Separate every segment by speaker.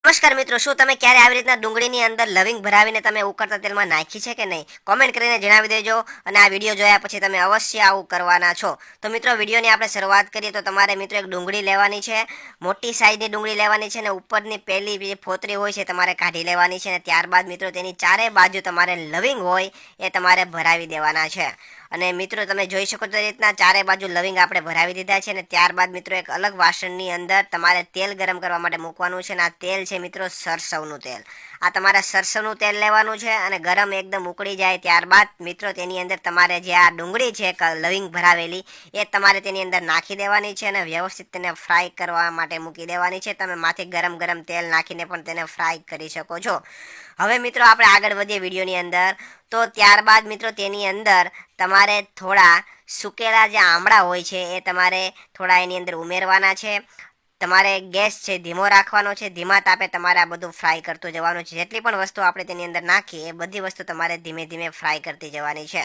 Speaker 1: નમસ્કાર મિત્રો, શું તમે ક્યારે આવી રીતના ડુંગળીની અંદર લવિંગ ભરાવીને તમે ઉકળતા તેલમાં નાખી છે કે નહીં? કોમેન્ટ કરીને જણાવી દેજો. અને આ વિડીયો જોયા પછી તમે અવશ્ય આવું કરવાના છો. તો મિત્રો, વિડીયોની આપણે શરૂઆત કરીએ તો તમારે મિત્રો એક ડુંગળી લેવાની છે, મોટી સાઈઝની ડુંગળી લેવાની છે, અને ઉપરની પહેલી જે ફોતરી હોય છે તમારે કાઢી લેવાની છે. અને ત્યારબાદ મિત્રો તેની ચારે બાજુ તમારે લવિંગ હોય એ તમારે ભરાવી દેવાના છે. અને મિત્રો તમે જોઈ શકો છો રીતના ચારે બાજુ લવિંગ આપણે ભરાવી દીધા છે. અને ત્યારબાદ મિત્રો એક અલગ વાસણની અંદર તમારે તેલ ગરમ કરવા માટે મૂકવાનું છે. અને આ તેલ છે મિત્રો સરસવનું તેલ. આ તમારે સરસવનું તેલ લેવાનું છે. અને ગરમ એકદમ ઉકળી જાય ત્યારબાદ મિત્રો તેની અંદર તમારે જે આ ડુંગળી છે લવિંગ ભરાવેલી એ તમારે તેની અંદર નાખી દેવાની છે. અને વ્યવસ્થિત તેને ફ્રાય કરવા માટે મૂકી દેવાની છે. તમે માથે ગરમ ગરમ તેલ નાખીને પણ તેને ફ્રાય કરી શકો છો. હવે મિત્રો આપણે આગળ વધીએ વિડીયોની અંદર. તો ત્યારબાદ મિત્રો તેની અંદર તમારે થોડા સુકેલા જે આમળા હોય છે એ તમારે થોડા એની અંદર ઉમેરવાના છે. તમારે ગેસ છે ધીમો રાખવાનો છે. ધીમા તાપે તમારે આ બધું ફ્રાય કરતું જવાનું છે. જેટલી પણ વસ્તુ આપણે તેની અંદર નાખીએ એ બધી વસ્તુ તમારે ધીમે ધીમે ફ્રાય કરતી જવાની છે.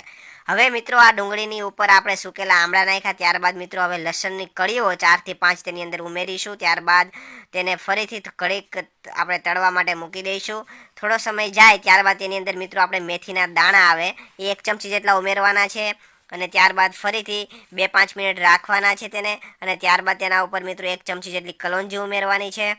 Speaker 1: હવે મિત્રો આ ડુંગળીની ઉપર આપણે સુકેલા આમળા નાખ્યા. ત્યારબાદ મિત્રો હવે લસણની કળીઓ 4 થી 5 તેની અંદર ઉમેરીશું. ત્યારબાદ તેને ફરીથી કડીક આપણે તળવા માટે મૂકી દઈશું. થોડો સમય જાય ત્યારબાદ તેની અંદર મિત્રો આપણે મેથીના દાણા આવે એ 1 ચમચી જેટલા ઉમેરવાના છે. અને ત્યારબાદ ફરીથી 2-5 મિનિટ રાખવાના છે તેને. અને ત્યારબાદ તેના ઉપર મિત્રો 1 ચમચી જેટલી કલોંજી ઉમેરવાની છે.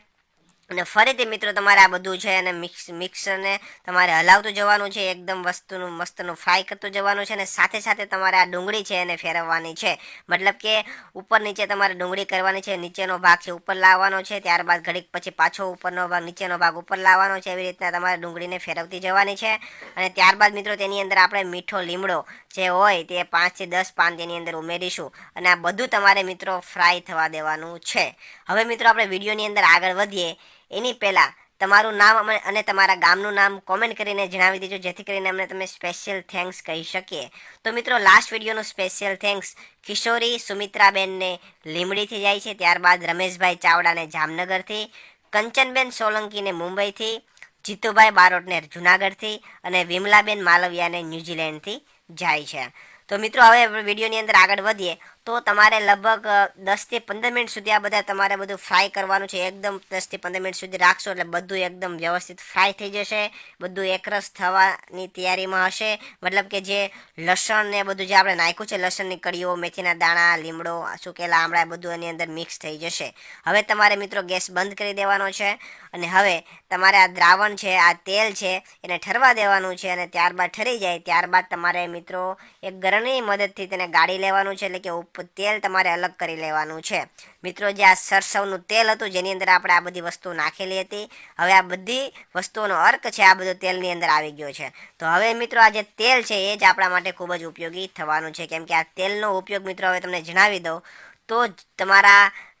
Speaker 1: અને ફરીથી મિત્રો તમારે આ બધું છે અને મિક્સરને તમારે હલાવતું જવાનું છે. એકદમ વસ્તુનું મસ્તનું ફ્રાય કરતું જવાનું છે. અને સાથે સાથે તમારે આ ડુંગળી છે એને ફેરવવાની છે. મતલબ કે ઉપર નીચે તમારે ડુંગળી કરવાની છે. નીચેનો ભાગ છે ઉપર લાવવાનો છે. ત્યારબાદ ઘડીક પછી પાછો ઉપરનો ભાગ નીચેનો ભાગ ઉપર લાવવાનો છે. એવી રીતના તમારે ડુંગળીને ફેરવતી જવાની છે. અને ત્યારબાદ મિત્રો તેની અંદર આપણે મીઠો લીમડો જે હોય તે 5 થી 10 પાન તેની અંદર ઉમેરીશું. અને આ બધું તમારે મિત્રો ફ્રાય થવા દેવાનું છે. હવે મિત્રો આપણે વિડીયોની અંદર આગળ વધીએ એની પહેલાં તમારું નામ અને તમારા ગામનું નામ કોમેન્ટ કરીને જણાવી દેજો, જેથી કરીને અમને તમે સ્પેશિયલ થેન્ક્સ કહી શકીએ. તો મિત્રો લાસ્ટ વિડીયોનું સ્પેશિયલ થેન્ક્સ કિશોરી સુમિત્રાબેનને લીમડીથી જાય છે. ત્યારબાદ રમેશભાઈ ચાવડાને જામનગરથી, કંચનબેન સોલંકીને મુંબઈથી, જીતુભાઈ બારોટને જુનાગઢથી, અને વિમલાબેન માલવિયાને ન્યૂઝીલેન્ડથી જાય છે. તો મિત્રો હવે વિડીયોની અંદર આગળ વધીએ તો તમારે લગભગ 10 થી 15 મિનિટ સુધી આ બધા તમારે બધું ફ્રાય કરવાનું છે. એકદમ 10 થી 15 મિનિટ સુધી રાખશો એટલે બધું એકદમ વ્યવસ્થિત ફ્રાય થઈ જશે. બધું એકરસ થવાની તૈયારીમાં હશે. મતલબ કે જે લસણ ને બધું જે આપણે નાખ્યું છે, લસણની કળીઓ, મેથીના દાણા, લીમડો, સુકેલા આમળા બધું એની અંદર મિક્સ થઈ જશે. હવે તમારે મિત્રો ગેસ બંધ કરી દેવાનો છે. અને હવે તમારે આ દ્રાવણ છે, આ તેલ છે એને ઠરવા દેવાનું છે. અને ત્યારબાદ ઠરી જાય ત્યારબાદ તમારે મિત્રો એક ગરણની મદદથી તેને ગાળી લેવાનું છે. એટલે કે તેલ તમારે અલગ કરી લેવાનું છે. મિત્રો જે આ સરસવનું તેલ હતું જેની અંદર આપણે આ બધી વસ્તુ નાખેલી હતી, હવે આ બધી વસ્તુઓનો અર્ક છે આ બધો તેલની અંદર આવી ગયો છે. તો હવે મિત્રો આ જે તેલ છે એ જ આપણા માટે ખૂબ જ ઉપયોગી થવાનું છે. કેમ કે આ તેલનો ઉપયોગ મિત્રો હવે તમને જણાવી દઉં તો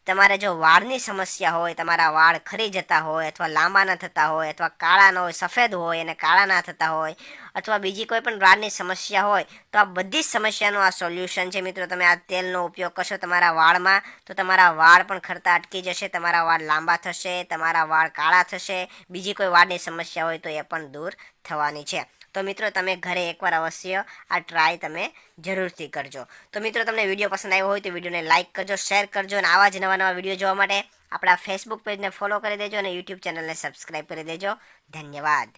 Speaker 1: તમારે જો વાળની સમસ્યા હોય, તમારા વાળ ખરી જતા હોય, અથવા લાંબા ના થતા હોય, અથવા કાળા ન હોય, સફેદ હોય અને કાળા ના થતા હોય, અથવા બીજી કોઈ પણ વાળની સમસ્યા હોય, તો આ બધી જ સમસ્યાનું આ સોલ્યુશન છે. મિત્રો તમે આ તેલનો ઉપયોગ કરશો તમારા વાળમાં તો તમારા વાળ પણ ખરતા અટકી જશે, તમારા વાળ લાંબા થશે, તમારા વાળ કાળા થશે. બીજી કોઈ વાળની સમસ્યા હોય તો એ પણ દૂર થવાની છે. તો મિત્રો તમે ઘરે એકવાર અવશ્ય આ ટ્રાય તમે જરૂરથી કરજો. તો મિત્રો તમને વિડીયો પસંદ આવ્યો હોય તો વિડીયોને લાઇક કરજો, શેર કરજો. અને આવા જ નવા વિડીયો જોવા માટે આપણા ફેસબુક પેજને ફોલો કરી દેજો અને યુટ્યુબ ચેનલને સબસ્ક્રાઈબ કરી દેજો. ધન્યવાદ.